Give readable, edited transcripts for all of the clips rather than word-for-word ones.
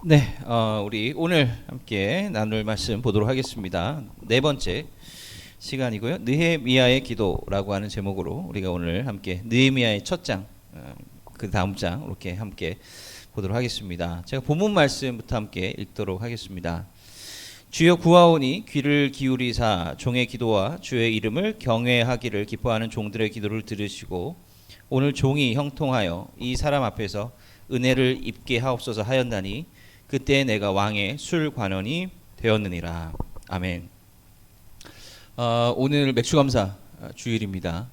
네, 우리 오늘 함께 나눌 말씀 보도록 하겠습니다. 네 번째 시간이고요. 느헤미야의 기도라고 하는 제목으로 우리가 오늘 함께 느헤미야의 첫 장, 그 다음 장 이렇게 함께 보도록 하겠습니다. 제가 본문 말씀부터 함께 읽도록 하겠습니다. 주여 구하오니 귀를 기울이사 종의 기도와 주의 이름을 경외하기를 기뻐하는 종들의 기도를 들으시고 오늘 종이 형통하여 이 사람 앞에서 은혜를 입게 하옵소서 하였나니 그때 내가 왕의 술관원이 되었느니라. 아멘. 오늘 맥주감사 주일입니다.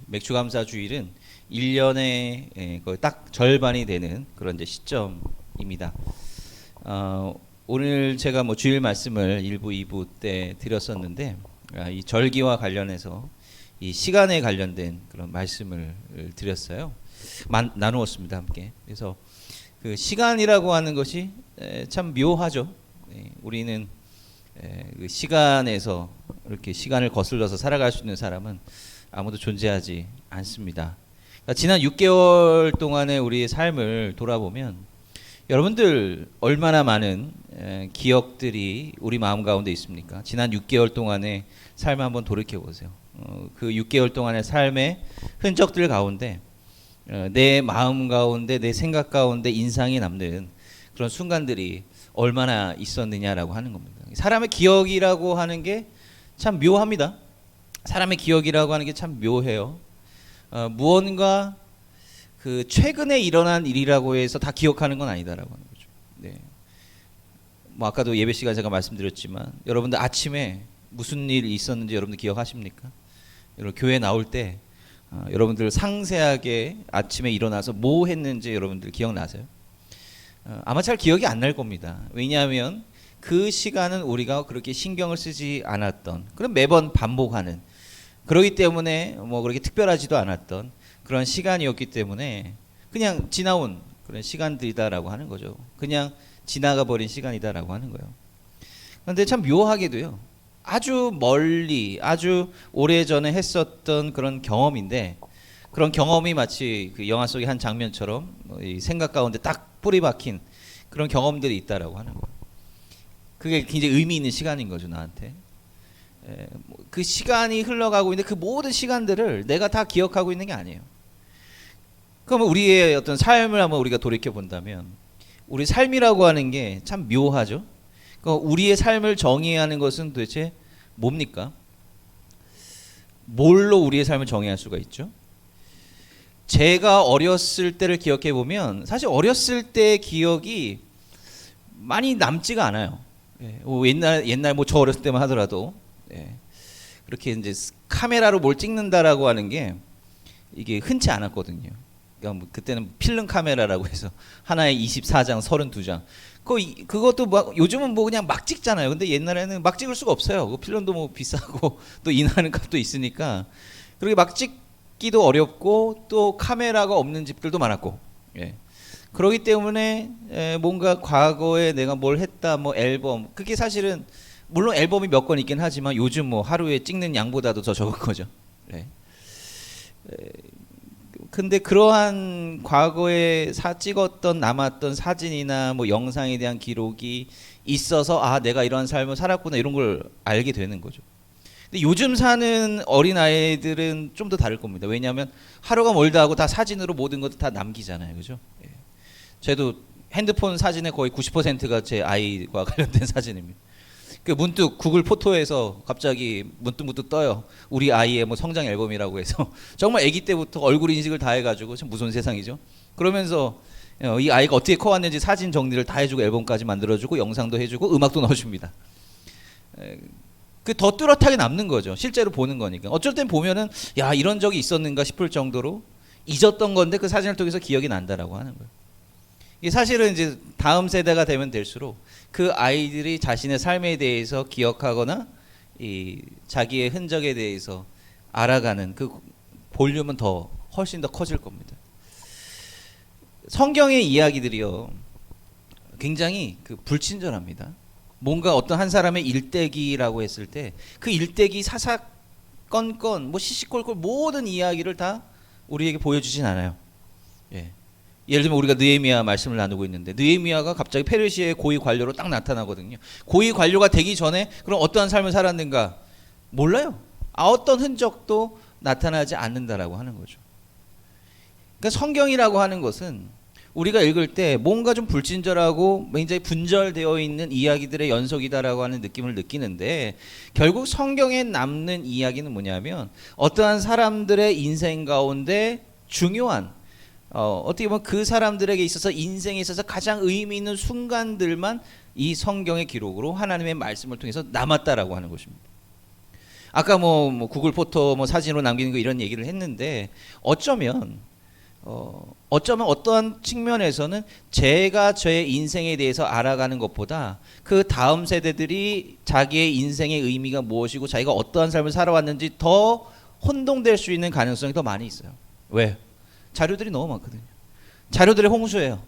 맥주감사 주일은 1년에 거의 딱 절반이 되는 그런 이제 시점입니다. 오늘 제가 뭐 주일 말씀을 1부, 2부 때 드렸었는데 이 절기와 관련해서 이 시간에 관련된 그런 말씀을 드렸어요. 나누었습니다, 함께. 그래서 그 시간이라고 하는 것이 참 묘하죠. 우리는 그 시간에서 이렇게 시간을 거슬러서 살아갈 수 있는 사람은 아무도 존재하지 않습니다. 그러니까 지난 6개월 동안의 우리의 삶을 돌아보면 여러분들 얼마나 많은 기억들이 우리 마음 가운데 있습니까? 지난 6개월 동안의 삶을 한번 돌이켜 보세요. 그 6개월 동안의 삶의 흔적들 가운데 내 마음 가운데 내 생각 가운데 인상이 남는 그런 순간들이 얼마나 있었느냐라고 하는 겁니다. 사람의 기억이라고 하는 게 참 묘합니다. 사람의 기억이라고 하는 게 참 묘해요. 무언가 그 최근에 일어난 일이라고 해서 다 기억하는 건 아니다라고 하는 거죠. 네. 뭐 아까도 예배 시간에 제가 말씀드렸지만 여러분들 아침에 무슨 일이 있었는지 여러분들 기억하십니까? 여러분 교회 나올 때 여러분들 상세하게 아침에 일어나서 뭐 했는지 여러분들 기억나세요? 아마 잘 기억이 안 날 겁니다. 왜냐하면 그 시간은 우리가 그렇게 신경을 쓰지 않았던, 그럼 매번 반복하는, 그러기 때문에 뭐 그렇게 특별하지도 않았던 그런 시간이었기 때문에 그냥 지나온 그런 시간들이다라고 하는 거죠. 그냥 지나가 버린 시간이다라고 하는 거예요. 그런데 참 묘하게도요, 아주 멀리 아주 오래전에 했었던 그런 경험인데 그런 경험이 마치 그 영화 속의 한 장면처럼 이 생각 가운데 딱 뿌리 박힌 그런 경험들이 있다라고 하는 거예요. 그게 굉장히 의미 있는 시간인 거죠, 나한테. 그 시간이 흘러가고 있는데 그 모든 시간들을 내가 다 기억하고 있는 게 아니에요. 그러면 우리의 어떤 삶을 한번 우리가 돌이켜 본다면 우리 삶이라고 하는 게 참 묘하죠. 우리의 삶을 정의하는 것은 도대체 뭡니까? 뭘로 우리의 삶을 정의할 수가 있죠? 제가 어렸을 때를 기억해 보면 사실 어렸을 때의 기억이 많이 남지가 않아요. 옛날 뭐 저 어렸을 때만 하더라도 그렇게 이제 카메라로 뭘 찍는다라고 하는 게 이게 흔치 않았거든요. 그러니까 뭐 그때는 필름 카메라라고 해서 하나에 24장, 32장. 그것도 막 요즘은 뭐 그냥 막 찍잖아요. 근데 옛날에는 막 찍을 수가 없어요. 그 필름도 뭐 비싸고 또 인하는 값도 있으니까 그렇게 막 찍기도 어렵고 또 카메라가 없는 집들도 많았고. 그렇기 때문에 뭔가 과거에 내가 뭘 했다, 뭐 앨범, 그게 사실은 물론 앨범이 몇 권 있긴 하지만 요즘 뭐 하루에 찍는 양보다도 더 적은 거죠. 근데 그러한 과거에 찍었던 남았던 사진이나 뭐 영상에 대한 기록이 있어서 내가 이런 삶을 살았구나 이런 걸 알게 되는 거죠. 근데 요즘 사는 어린 아이들은 좀 더 다를 겁니다. 왜냐하면 하루가 멀다 하고 다 사진으로 모든 것도 다 남기잖아요, 그죠? 저도 핸드폰 사진의 거의 90%가 제 아이와 관련된 사진입니다. 그 문득 구글 포토에서 갑자기 문득 떠요. 우리 아이의 뭐 성장 앨범이라고 해서 정말 아기 때부터 얼굴 인식을 다 해가지고 참 무서운 세상이죠. 그러면서 이 아이가 어떻게 커왔는지 사진 정리를 다 해주고 앨범까지 만들어주고 영상도 해주고 음악도 넣어줍니다. 그 더 뚜렷하게 남는 거죠. 실제로 보는 거니까. 어쩔 땐 보면은 야 이런 적이 있었는가 싶을 정도로 잊었던 건데 그 사진을 통해서 기억이 난다라고 하는 거예요. 이게 사실은 이제 다음 세대가 되면 될수록 그 아이들이 자신의 삶에 대해서 기억하거나 이 자기의 흔적에 대해서 알아가는 그 볼륨은 훨씬 더 커질 겁니다. 성경의 이야기들이요 굉장히 그 불친절합니다. 뭔가 어떤 한 사람의 일대기라고 했을 때 그 일대기 사사건건 뭐 시시콜콜 모든 이야기를 다 우리에게 보여주진 않아요. 예를 들면 우리가 느헤미야 말씀을 나누고 있는데 느헤미야가 갑자기 페르시아의 고위 관료로 딱 나타나거든요. 고위 관료가 되기 전에 그럼 어떠한 삶을 살았는가? 몰라요. 어떤 흔적도 나타나지 않는다라고 하는 거죠. 그러니까 성경이라고 하는 것은 우리가 읽을 때 뭔가 좀 불친절하고 굉장히 분절되어 있는 이야기들의 연속이다라고 하는 느낌을 느끼는데, 결국 성경에 남는 이야기는 뭐냐면 어떠한 사람들의 인생 가운데 중요한 어떻게 보면 그 사람들에게 있어서 인생에 있어서 가장 의미 있는 순간들만 이 성경의 기록으로 하나님의 말씀을 통해서 남았다라고 하는 것입니다. 아까 뭐 구글 포토 사진으로 남기는 거 이런 얘기를 했는데 어쩌면 어떠한 측면에서는 제가 저의 인생에 대해서 알아가는 것보다 그 다음 세대들이 자기의 인생의 의미가 무엇이고 자기가 어떠한 삶을 살아왔는지 더 혼동될 수 있는 가능성이 더 많이 있어요. 왜? 자료들이 너무 많거든요. 자료들의 홍수예요.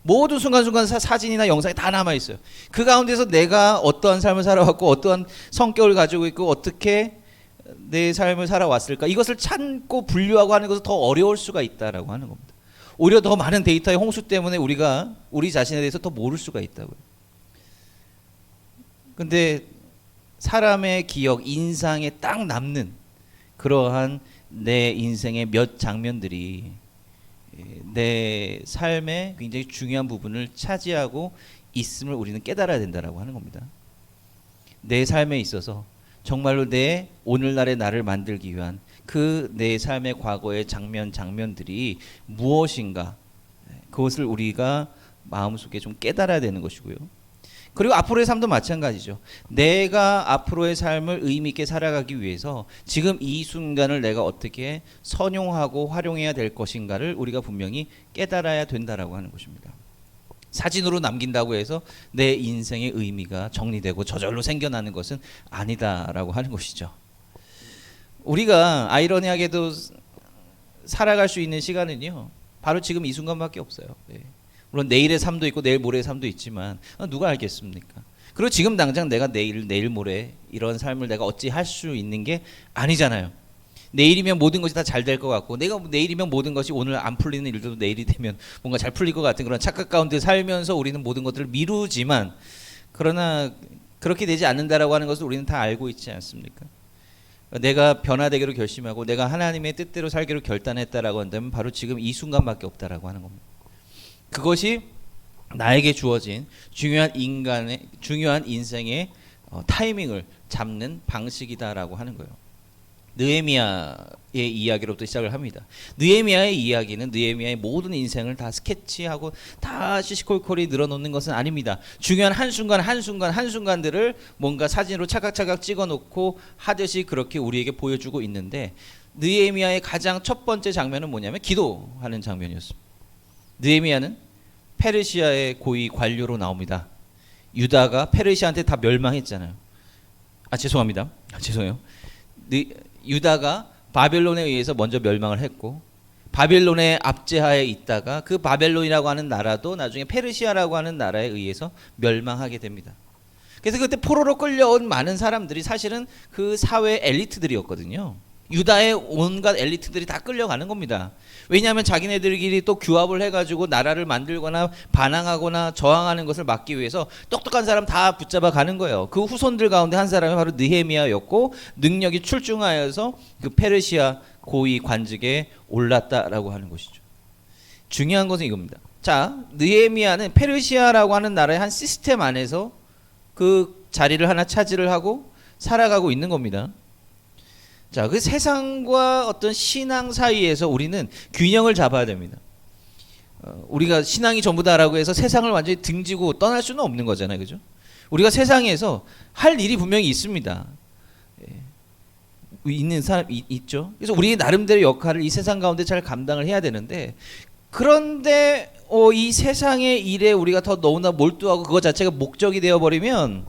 모든 순간순간 사진이나 영상이 다 남아있어요. 그 가운데서 내가 어떠한 삶을 살아왔고 어떠한 성격을 가지고 있고 어떻게 내 삶을 살아왔을까, 이것을 찾고 분류하고 하는 것은 더 어려울 수가 있다라고 하는 겁니다. 오히려 더 많은 데이터의 홍수 때문에 우리가 우리 자신에 대해서 더 모를 수가 있다고요. 근데 사람의 기억, 인상에 딱 남는 그러한 내 인생의 몇 장면들이 내 삶의 굉장히 중요한 부분을 차지하고 있음을 우리는 깨달아야 된다라고 하는 겁니다. 내 삶에 있어서 정말로 내 오늘날의 나를 만들기 위한 그 내 삶의 과거의 장면들이 무엇인가, 그것을 우리가 마음속에 좀 깨달아야 되는 것이고요. 그리고 앞으로의 삶도 마찬가지죠. 내가 앞으로의 삶을 의미 있게 살아가기 위해서 지금 이 순간을 내가 어떻게 선용하고 활용해야 될 것인가를 우리가 분명히 깨달아야 된다라고 하는 것입니다. 사진으로 남긴다고 해서 내 인생의 의미가 정리되고 저절로 생겨나는 것은 아니다라고 하는 것이죠. 우리가 아이러니하게도 살아갈 수 있는 시간은요, 바로 지금 이 순간밖에 없어요. 물론 내일의 삶도 있고 내일 모레의 삶도 있지만 누가 알겠습니까? 그리고 지금 당장 내가 내일 모레 이런 삶을 내가 어찌 할 수 있는 게 아니잖아요. 내일이면 모든 것이 다 잘 될 것 같고, 내가 내일이면 모든 것이 오늘 안 풀리는 일도 내일이 되면 뭔가 잘 풀릴 것 같은 그런 착각 가운데 살면서 우리는 모든 것들을 미루지만, 그러나 그렇게 되지 않는다라고 하는 것을 우리는 다 알고 있지 않습니까? 내가 변화되기로 결심하고 내가 하나님의 뜻대로 살기로 결단했다라고 한다면 바로 지금 이 순간밖에 없다라고 하는 겁니다. 그것이 나에게 주어진 중요한 인생의 타이밍을 잡는 방식이다라고 하는 거예요. 느헤미야의 이야기로부터 시작을 합니다. 느헤미야의 이야기는 느헤미야의 모든 인생을 다 스케치하고 다 시시콜콜이 늘어놓는 것은 아닙니다. 중요한 한순간들을 뭔가 사진으로 차각차각 찍어놓고 하듯이 그렇게 우리에게 보여주고 있는데, 느헤미야의 가장 첫 번째 장면은 뭐냐면 기도하는 장면이었습니다. 느헤미야는 페르시아의 고위 관료로 나옵니다. 유다가 페르시아한테 다 멸망했잖아요. 죄송합니다. 죄송해요. 유다가 바벨론에 의해서 먼저 멸망을 했고, 바벨론의 압제하에 있다가 그 바벨론이라고 하는 나라도 나중에 페르시아라고 하는 나라에 의해서 멸망하게 됩니다. 그래서 그때 포로로 끌려온 많은 사람들이 사실은 그 사회 엘리트들이었거든요. 유다의 온갖 엘리트들이 다 끌려가는 겁니다. 왜냐하면 자기네들끼리 또 규합을 해가지고 나라를 만들거나 반항하거나 저항하는 것을 막기 위해서 똑똑한 사람 다 붙잡아 가는 거예요. 그 후손들 가운데 한 사람이 바로 느헤미야였고, 능력이 출중하여서 그 페르시아 고위 관직에 올랐다라고 하는 것이죠. 중요한 것은 이겁니다. 자, 느헤미야는 페르시아라고 하는 나라의 한 시스템 안에서 그 자리를 하나 차지를 하고 살아가고 있는 겁니다. 자, 그 세상과 어떤 신앙 사이에서 우리는 균형을 잡아야 됩니다. 우리가 신앙이 전부다라고 해서 세상을 완전히 등지고 떠날 수는 없는 거잖아요, 그죠? 우리가 세상에서 할 일이 분명히 있습니다. 있는 사람 있죠. 그래서 우리 나름대로 역할을 이 세상 가운데 잘 감당을 해야 되는데, 그런데 이 세상의 일에 우리가 더 너무나 몰두하고 그것 자체가 목적이 되어 버리면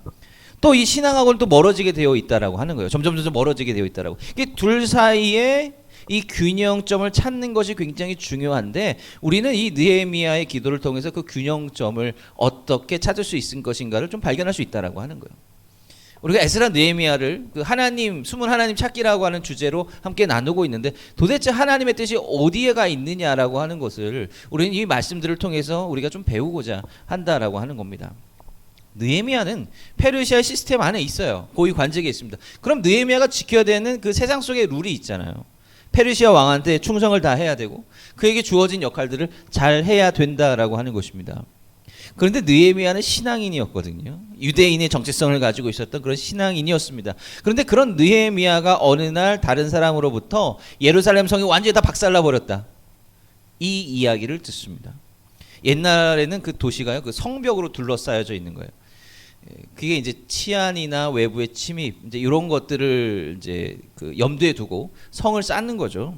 또 이 신앙하고는 또 멀어지게 되어 있다라고 하는 거예요. 점점 멀어지게 되어 있다라고. 이게 둘 사이에 이 균형점을 찾는 것이 굉장히 중요한데, 우리는 이 느헤미야의 기도를 통해서 그 균형점을 어떻게 찾을 수 있을 것인가를 좀 발견할 수 있다라고 하는 거예요. 우리가 에스라 느헤미야를 그 하나님 숨은 하나님 찾기라고 하는 주제로 함께 나누고 있는데 도대체 하나님의 뜻이 어디에가 있느냐라고 하는 것을 우리는 이 말씀들을 통해서 우리가 좀 배우고자 한다라고 하는 겁니다. 느헤미야는 페르시아 시스템 안에 있어요. 고위 관직에 있습니다. 그럼 느헤미야가 지켜야 되는 그 세상 속의 룰이 있잖아요. 페르시아 왕한테 충성을 다 해야 되고 그에게 주어진 역할들을 잘 해야 된다라고 하는 것입니다. 그런데 느헤미야는 신앙인이었거든요. 유대인의 정체성을 가지고 있었던 그런 신앙인이었습니다. 그런데 그런 느헤미야가 어느 날 다른 사람으로부터 예루살렘 성이 완전히 다 박살나 버렸다. 이 이야기를 듣습니다. 옛날에는 그 도시가요, 그 성벽으로 둘러싸여져 있는 거예요. 그게 이제 치안이나 외부의 침입, 이제 이런 것들을 이제 그 염두에 두고 성을 쌓는 거죠.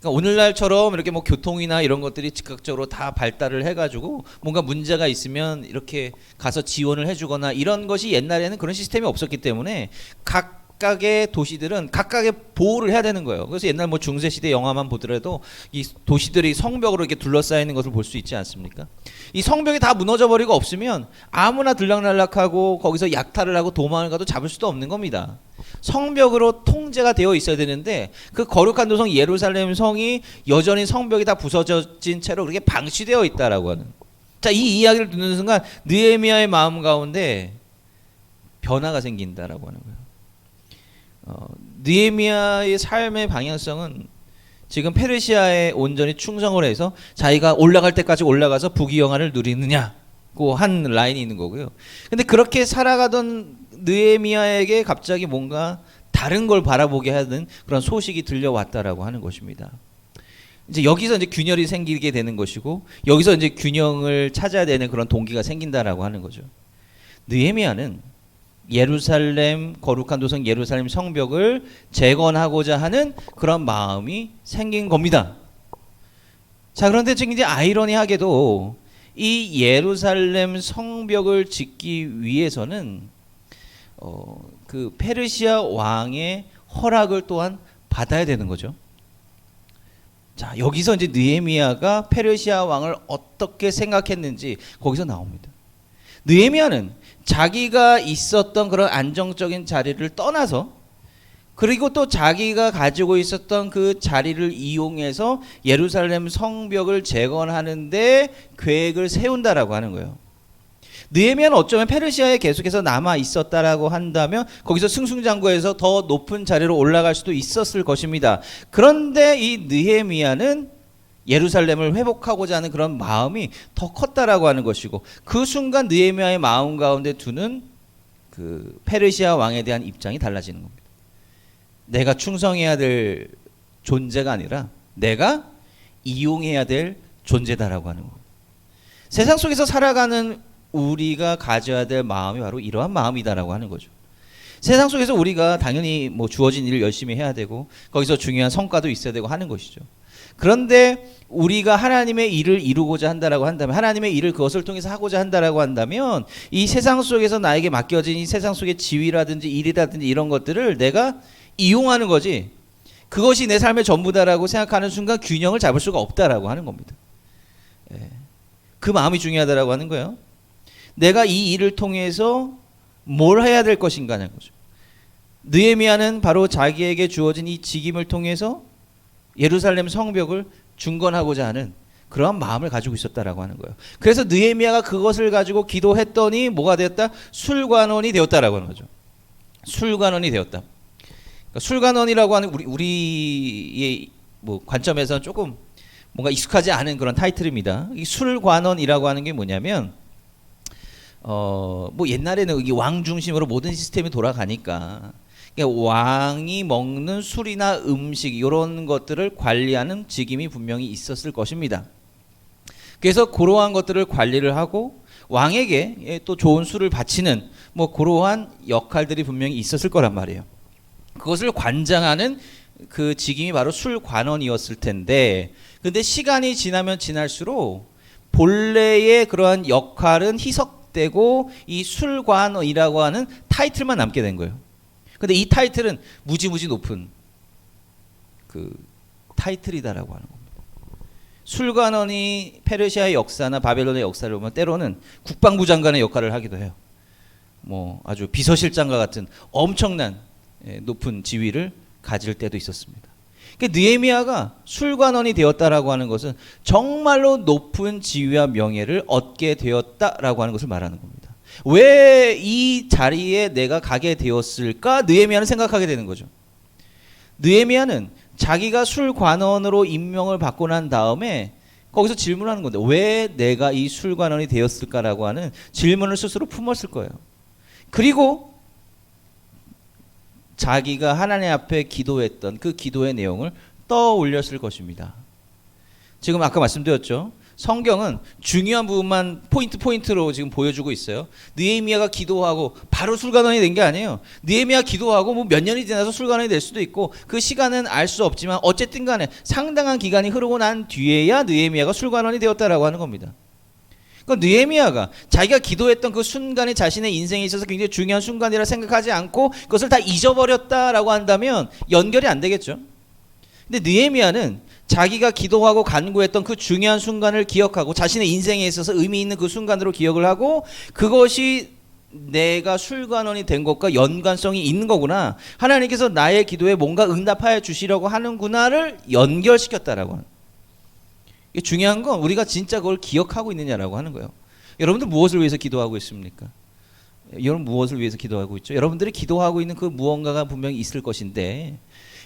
그러니까 오늘날처럼 이렇게 뭐 교통이나 이런 것들이 즉각적으로 다 발달을 해가지고 뭔가 문제가 있으면 이렇게 가서 지원을 해주거나 이런 것이 옛날에는 그런 시스템이 없었기 때문에 각각의 도시들은 각각의 보호를 해야 되는 거예요. 그래서 옛날 뭐 중세시대 영화만 보더라도 이 도시들이 성벽으로 이렇게 둘러싸이는 것을 볼 수 있지 않습니까? 이 성벽이 다 무너져 버리고 없으면 아무나 들락날락하고 거기서 약탈을 하고 도망을 가도 잡을 수도 없는 겁니다. 성벽으로 통제가 되어 있어야 되는데 그 거룩한 도성 예루살렘 성이 여전히 성벽이 다 부서진 채로 그렇게 방치되어 있다라고 하는. 자, 이 이야기를 듣는 순간 느헤미야의 마음 가운데 변화가 생긴다라고 하는 거예요. 느헤미야의 삶의 방향성은 지금 페르시아에 온전히 충성을 해서 자기가 올라갈 때까지 올라가서 부귀영화를 누리느냐고 한 라인이 있는 거고요. 근데 그렇게 살아가던 느헤미야에게 갑자기 뭔가 다른 걸 바라보게 하는 그런 소식이 들려왔다라고 하는 것입니다. 이제 여기서 이제 균열이 생기게 되는 것이고 여기서 이제 균형을 찾아야 되는 그런 동기가 생긴다라고 하는 거죠. 느헤미야는 예루살렘 거룩한 도성 예루살렘 성벽을 재건하고자 하는 그런 마음이 생긴 겁니다. 자, 그런데 지금 이제 아이러니하게도 이 예루살렘 성벽을 짓기 위해서는 그 페르시아 왕의 허락을 또한 받아야 되는 거죠. 자, 여기서 이제 느헤미야가 페르시아 왕을 어떻게 생각했는지 거기서 나옵니다. 느헤미야는 자기가 있었던 그런 안정적인 자리를 떠나서 그리고 또 자기가 가지고 있었던 그 자리를 이용해서 예루살렘 성벽을 재건하는데 계획을 세운다라고 하는 거예요. 느헤미야는 어쩌면 페르시아에 계속해서 남아 있었다라고 한다면 거기서 승승장구해서 더 높은 자리로 올라갈 수도 있었을 것입니다. 그런데 이 느헤미야는 예루살렘을 회복하고자 하는 그런 마음이 더 컸다라고 하는 것이고 그 순간 느헤미야의 마음 가운데 두는 그 페르시아 왕에 대한 입장이 달라지는 겁니다. 내가 충성해야 될 존재가 아니라 내가 이용해야 될 존재다라고 하는 겁니다. 세상 속에서 살아가는 우리가 가져야 될 마음이 바로 이러한 마음이다라고 하는 거죠. 세상 속에서 우리가 당연히 뭐 주어진 일을 열심히 해야 되고 거기서 중요한 성과도 있어야 되고 하는 것이죠. 그런데 우리가 하나님의 일을 이루고자 한다라고 한다면 하나님의 일을 그것을 통해서 하고자 한다라고 한다면 이 세상 속에서 나에게 맡겨진 이 세상 속의 지위라든지 일이라든지 이런 것들을 내가 이용하는 거지 그것이 내 삶의 전부다라고 생각하는 순간 균형을 잡을 수가 없다라고 하는 겁니다. 그 마음이 중요하다라고 하는 거예요. 내가 이 일을 통해서 뭘 해야 될 것인가냐는 거죠. 느헤미야는 바로 자기에게 주어진 이 직임을 통해서 예루살렘 성벽을 중건하고자 하는 그러한 마음을 가지고 있었다라고 하는 거예요. 그래서 느헤미야가 그것을 가지고 기도했더니 뭐가 되었다? 술관원이 되었다라고 하는 거죠. 술관원이 되었다. 그러니까 술관원이라고 하는 우리의 뭐 관점에서는 조금 뭔가 익숙하지 않은 그런 타이틀입니다. 이 술관원이라고 하는 게 뭐냐면 뭐 옛날에는 이게 왕 중심으로 모든 시스템이 돌아가니까 그러니까 왕이 먹는 술이나 음식 이런 것들을 관리하는 직임이 분명히 있었을 것입니다. 그래서 그러한 것들을 관리를 하고 왕에게 또 좋은 술을 바치는 뭐 그러한 역할들이 분명히 있었을 거란 말이에요. 그것을 관장하는 그 직임이 바로 술관원이었을 텐데 근데 시간이 지나면 지날수록 본래의 그러한 역할은 희석되고 이 술관원이라고 하는 타이틀만 남게 된 거예요. 근데 이 타이틀은 무지무지 높은 그 타이틀이다라고 하는 겁니다. 술관원이 페르시아의 역사나 바벨론의 역사를 보면 때로는 국방부 장관의 역할을 하기도 해요. 뭐 아주 비서실장과 같은 엄청난 높은 지위를 가질 때도 있었습니다. 그러니까 느헤미야가 술관원이 되었다라고 하는 것은 정말로 높은 지위와 명예를 얻게 되었다라고 하는 것을 말하는 겁니다. 왜 이 자리에 내가 가게 되었을까? 느헤미야는 생각하게 되는 거죠. 느헤미야는 자기가 술관원으로 임명을 받고 난 다음에 거기서 질문하는 건데 왜 내가 이 술관원이 되었을까라고 하는 질문을 스스로 품었을 거예요. 그리고 자기가 하나님 앞에 기도했던 그 기도의 내용을 떠올렸을 것입니다. 지금 아까 말씀드렸죠. 성경은 중요한 부분만 포인트로 지금 보여주고 있어요. 느헤미야가 기도하고 바로 술관원이 된 게 아니에요. 느헤미야 기도하고 뭐 몇 년이 지나서 술관원이 될 수도 있고 그 시간은 알 수 없지만 어쨌든 간에 상당한 기간이 흐르고 난 뒤에야 느헤미야가 술관원이 되었다라고 하는 겁니다. 그러니까 느헤미야가 자기가 기도했던 그 순간이 자신의 인생에 있어서 굉장히 중요한 순간이라 생각하지 않고 그것을 다 잊어버렸다라고 한다면 연결이 안 되겠죠. 근데 느헤미야는 자기가 기도하고 간구했던 그 중요한 순간을 기억하고 자신의 인생에 있어서 의미 있는 그 순간으로 기억을 하고 그것이 내가 술관원이 된 것과 연관성이 있는 거구나. 하나님께서 나의 기도에 뭔가 응답하여 주시려고 하는구나를 연결시켰다라고 하는. 이게 중요한 건 우리가 진짜 그걸 기억하고 있느냐라고 하는 거예요. 여러분들 무엇을 위해서 기도하고 있습니까? 여러분 무엇을 위해서 기도하고 있죠? 여러분들이 기도하고 있는 그 무언가가 분명히 있을 것인데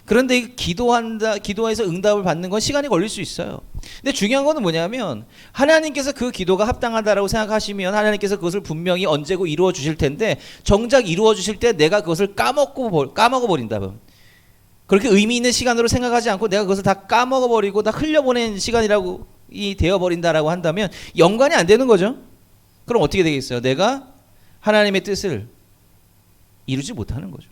그런데 기도해서 응답을 받는 건 시간이 걸릴 수 있어요. 근데 중요한 건 뭐냐면 하나님께서 그 기도가 합당하다라고 생각하시면 하나님께서 그것을 분명히 언제고 이루어 주실 텐데 정작 이루어 주실 때 내가 그것을 까먹어버린다면 그렇게 의미 있는 시간으로 생각하지 않고 내가 그것을 다 까먹어버리고 다 흘려보낸 시간이라고 되어버린다라고 한다면 연관이 안 되는 거죠. 그럼 어떻게 되겠어요? 내가 하나님의 뜻을 이루지 못하는 거죠.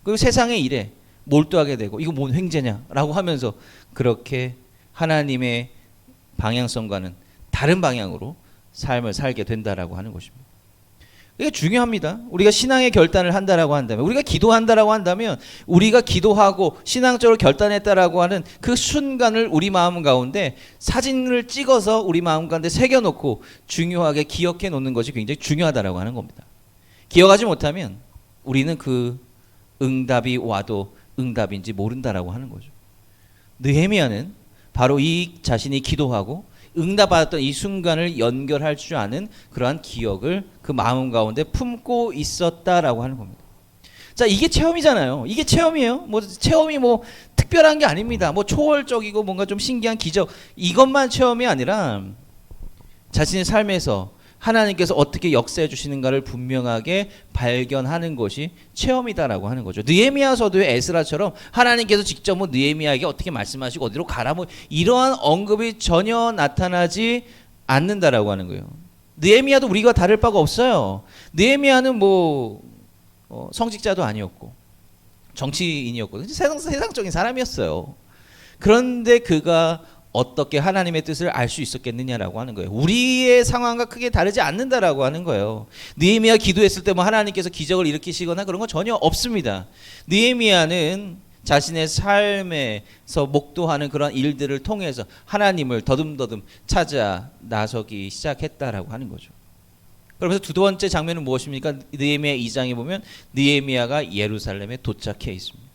그리고 세상의 일에 몰두하게 되고 이거 뭔 횡재냐라고 하면서 그렇게 하나님의 방향성과는 다른 방향으로 삶을 살게 된다라고 하는 것입니다. 이게 중요합니다. 우리가 신앙의 결단을 한다라고 한다면 우리가 기도한다라고 한다면 우리가 기도하고 신앙적으로 결단했다라고 하는 그 순간을 우리 마음 가운데 사진을 찍어서 우리 마음 가운데 새겨놓고 중요하게 기억해 놓는 것이 굉장히 중요하다라고 하는 겁니다. 기억하지 못하면 우리는 그 응답이 와도 응답인지 모른다라고 하는 거죠. 느헤미야는 바로 이 자신이 기도하고 응답받았던 이 순간을 연결할 줄 아는 그러한 기억을 그 마음 가운데 품고 있었다라고 하는 겁니다. 자, 이게 체험이잖아요. 이게 체험이에요. 뭐 체험이 뭐 특별한 게 아닙니다. 뭐 초월적이고 뭔가 좀 신기한 기적 이것만 체험이 아니라 자신의 삶에서 하나님께서 어떻게 역사해 주시는가를 분명하게 발견하는 것이 체험이다라고 하는 거죠. 느헤미야서도의 에스라처럼 하나님께서 직접 뭐 느헤미야에게 어떻게 말씀하시고 어디로 가라 뭐 이러한 언급이 전혀 나타나지 않는다라고 하는 거예요. 느헤미야도 우리가 다를 바가 없어요. 느헤미야는 뭐 성직자도 아니었고 정치인이었고 세상적인 사람이었어요. 그런데 그가 어떻게 하나님의 뜻을 알 수 있었겠느냐라고 하는 거예요. 우리의 상황과 크게 다르지 않는다라고 하는 거예요. 느헤미야 기도했을 때 뭐 하나님께서 기적을 일으키시거나 그런 건 전혀 없습니다. 느헤미야는 자신의 삶에서 목도하는 그런 일들을 통해서 하나님을 더듬더듬 찾아 나서기 시작했다라고 하는 거죠. 그러면서 두 번째 장면은 무엇입니까? 느헤미야 2장에 보면 느헤미야가 예루살렘에 도착해 있습니다.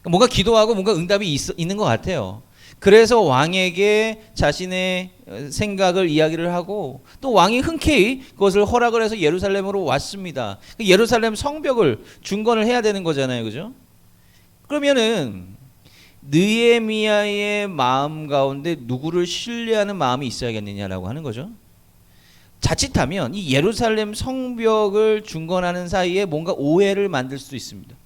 뭔가 기도하고 뭔가 응답이 있는 것 같아요. 그래서 왕에게 자신의 생각을 이야기를 하고 또 왕이 흔쾌히 그것을 허락을 해서 예루살렘으로 왔습니다. 예루살렘 성벽을 중건을 해야 되는 거잖아요. 그죠? 그러면은 느헤미야의 마음 가운데 누구를 신뢰하는 마음이 있어야겠느냐라고 하는 거죠. 자칫하면 이 예루살렘 성벽을 중건하는 사이에 뭔가 오해를 만들 수도 있습니다.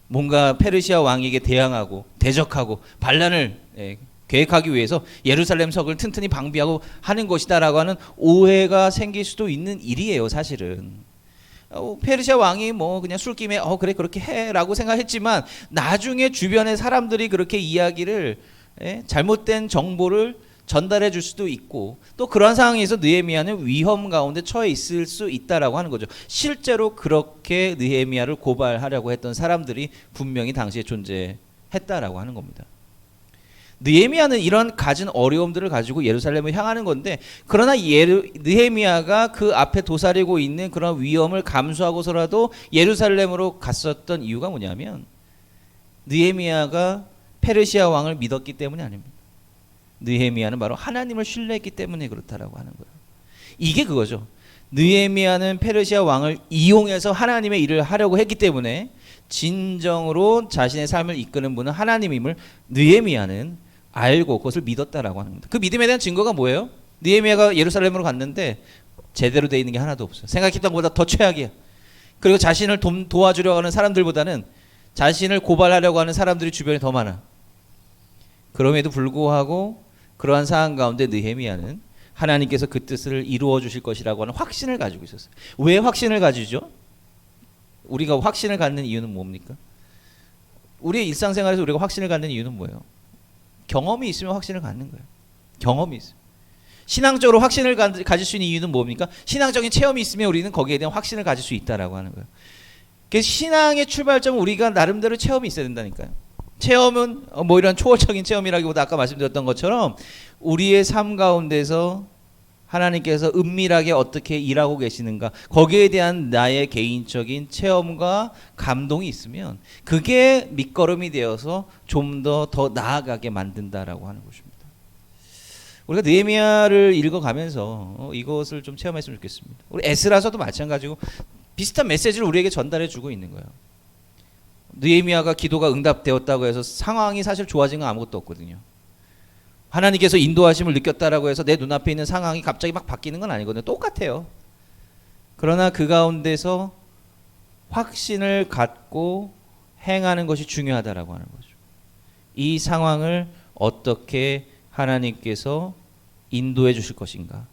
뭔가 페르시아 왕에게 대항하고 대적하고 반란을 계획하기 위해서 예루살렘 성을 튼튼히 방비하고 하는 것이다라고 하는 오해가 생길 수도 있는 일이에요. 사실은 페르시아 왕이 뭐 그냥 술김에 그래 그렇게 해라고 생각했지만 나중에 주변의 사람들이 그렇게 이야기를 잘못된 정보를 전달해 줄 수도 있고 또 그런 상황에서 느헤미야는 위험 가운데 처해 있을 수 있다라고 하는 거죠. 실제로 그렇게 느헤미야를 고발하려고 했던 사람들이 분명히 당시에 존재했다라고 하는 겁니다. 느헤미야는 이런 가진 어려움들을 가지고 예루살렘을 향하는 건데, 그러나 느헤미야가 그 앞에 도사리고 있는 그런 위험을 감수하고서라도 예루살렘으로 갔었던 이유가 뭐냐면 느헤미야가 페르시아 왕을 믿었기 때문이 아닙니다. 느헤미야는 바로 하나님을 신뢰했기 때문에 그렇다라고 하는 거예요. 이게 그거죠. 느헤미야는 페르시아 왕을 이용해서 하나님의 일을 하려고 했기 때문에 진정으로 자신의 삶을 이끄는 분은 하나님임을 느헤미야는 알고 그것을 믿었다라고 하는 겁니다. 그 믿음에 대한 증거가 뭐예요? 느헤미야가 예루살렘으로 갔는데 제대로 돼 있는 게 하나도 없어요. 생각했던 것보다 더 최악이야. 그리고 자신을 도와주려고 하는 사람들보다는 자신을 고발하려고 하는 사람들이 주변에 더 많아. 그럼에도 불구하고 그러한 상황 가운데 느헤미야는 하나님께서 그 뜻을 이루어 주실 것이라고 하는 확신을 가지고 있었어요. 왜 확신을 가지죠? 우리가 확신을 갖는 이유는 뭡니까? 우리의 일상생활에서 우리가 확신을 갖는 이유는 뭐예요? 경험이 있으면 확신을 갖는 거예요. 경험이 있어요. 신앙적으로 확신을 가질 수 있는 이유는 뭡니까? 신앙적인 체험이 있으면 우리는 거기에 대한 확신을 가질 수 있다라고 하는 거예요. 그래서 신앙의 출발점은 우리가 나름대로 체험이 있어야 된다니까요. 체험은 뭐 이런 초월적인 체험이라기보다 아까 말씀드렸던 것처럼 우리의 삶 가운데서 하나님께서 은밀하게 어떻게 일하고 계시는가, 거기에 대한 나의 개인적인 체험과 감동이 있으면 그게 밑거름이 되어서 좀 더 나아가게 만든다라고 하는 것입니다. 우리가 느헤미야를 읽어가면서 이것을 좀 체험했으면 좋겠습니다. 우리 에스라서도 마찬가지고 비슷한 메시지를 우리에게 전달해 주고 있는 거예요. 느헤미야가 기도가 응답되었다고 해서 상황이 사실 좋아진 건 아무것도 없거든요. 하나님께서 인도하심을 느꼈다라고 해서 내 눈앞에 있는 상황이 갑자기 막 바뀌는 건 아니거든요. 똑같아요. 그러나 그 가운데서 확신을 갖고 행하는 것이 중요하다라고 하는 거죠. 이 상황을 어떻게 하나님께서 인도해 주실 것인가,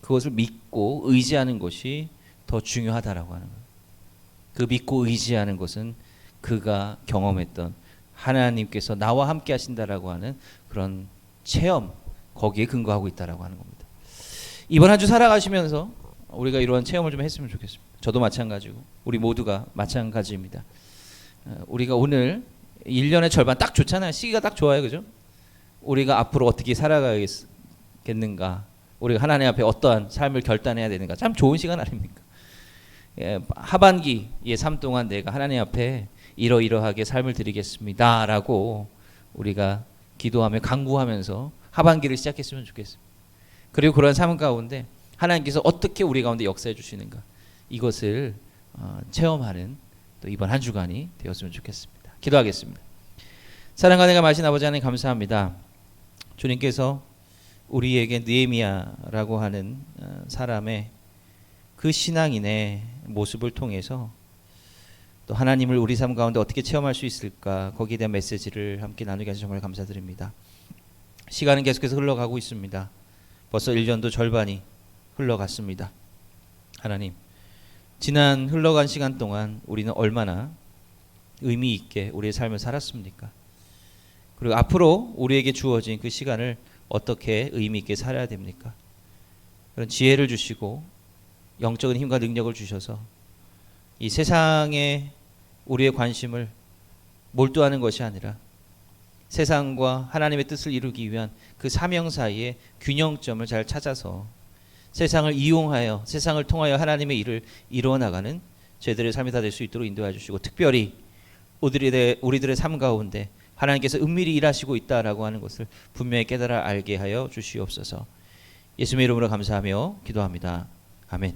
그것을 믿고 의지하는 것이 더 중요하다라고 하는 거예요. 그 믿고 의지하는 것은 그가 경험했던 하나님께서 나와 함께 하신다라고 하는 그런 체험, 거기에 근거하고 있다라고 하는 겁니다. 이번 한 주 살아가시면서 우리가 이러한 체험을 좀 했으면 좋겠습니다. 저도 마찬가지고 우리 모두가 마찬가지입니다. 우리가 오늘 1년의 절반 딱 좋잖아요. 시기가 딱 좋아요. 그죠? 우리가 앞으로 어떻게 살아가겠는가, 우리가 하나님 앞에 어떠한 삶을 결단해야 되는가, 참 좋은 시간 아닙니까? 하반기의 삶 동안 내가 하나님 앞에 이러이러하게 삶을 드리겠습니다 라고 우리가 기도하며 간구하면서 하반기를 시작했으면 좋겠습니다. 그리고 그런 삶 가운데 하나님께서 어떻게 우리 가운데 역사해 주시는가, 이것을 체험하는 또 이번 한 주간이 되었으면 좋겠습니다. 기도하겠습니다. 사랑과 내가 마신 아버지 하나님 감사합니다. 주님께서 우리에게 느헤미야라고 하는 사람의 그 신앙인의 모습을 통해서 또 하나님을 우리 삶 가운데 어떻게 체험할 수 있을까, 거기에 대한 메시지를 함께 나누게 하셔서 정말 감사드립니다. 시간은 계속해서 흘러가고 있습니다. 벌써 1년도 절반이 흘러갔습니다. 하나님, 지난 흘러간 시간 동안 우리는 얼마나 의미 있게 우리의 삶을 살았습니까? 그리고 앞으로 우리에게 주어진 그 시간을 어떻게 의미 있게 살아야 됩니까? 그런 지혜를 주시고 영적인 힘과 능력을 주셔서 이 세상에 우리의 관심을 몰두하는 것이 아니라 세상과 하나님의 뜻을 이루기 위한 그 사명 사이의 균형점을 잘 찾아서 세상을 이용하여, 세상을 통하여 하나님의 일을 이루어 나가는 저희들의 삶이 다 될 수 있도록 인도해 주시고, 특별히 우리들의 삶 가운데 하나님께서 은밀히 일하시고 있다라고 하는 것을 분명히 깨달아 알게 하여 주시옵소서. 예수님의 이름으로 감사하며 기도합니다. 아멘.